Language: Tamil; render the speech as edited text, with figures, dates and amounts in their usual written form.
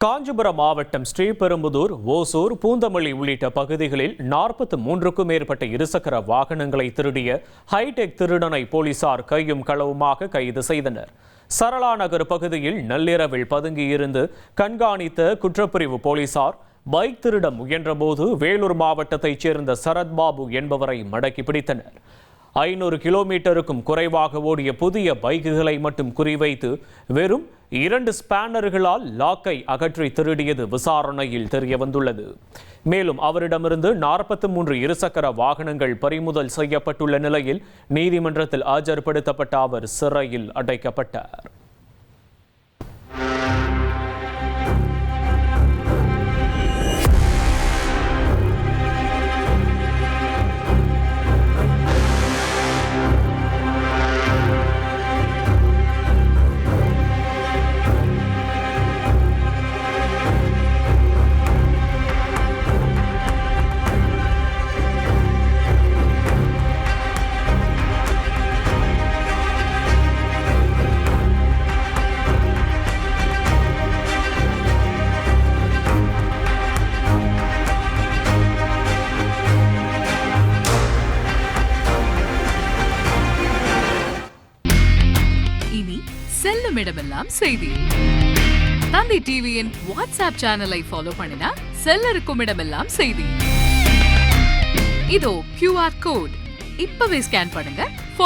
காஞ்சிபுரம் மாவட்டம் ஸ்ரீபெரும்புதூர், ஓசூர், பூந்தமல்லி உள்ளிட்ட பகுதிகளில் 43க்கும் மேற்பட்ட இருசக்கர வாகனங்களை திருடிய ஹைடெக் திருடனை போலீசார் கையும் களவுமாக கைது செய்தனர். சரளா நகர் பகுதியில் நள்ளிரவில் பதுங்கியிருந்து கண்காணித்த குற்றப்பிரிவு போலீசார் பைக் திருட முயன்றபோது வேலூர் மாவட்டத்தைச் சேர்ந்த சரத்பாபு என்பவரை மடக்கி பிடித்தனர். 500 கிலோமீட்டருக்கும் குறைவாக ஓடிய புதிய பைக்குகளை மட்டும் குறிவைத்து வெறும் 2 ஸ்பேனர்களால் லாக்கை அகற்றி திருடியது விசாரணையில் தெரியவந்துள்ளது. மேலும் அவரிடமிருந்து 43 இருசக்கர வாகனங்கள் பறிமுதல் செய்யப்பட்டுள்ள நிலையில் நீதிமன்றத்தில் ஆஜர்படுத்தப்பட்ட அவர் சிறையில் அடைக்கப்பட்டார். செல்லும் இடமெல்லாம் செய்தி. தந்தி டிவியின் வாட்ஸ்அப் சேனலை ஃபாலோ பண்ணினா செல்லருக்கும் இடமெல்லாம் செய்தி. இதோ QR கோட் இப்பவே ஸ்கேன் பண்ணுங்க.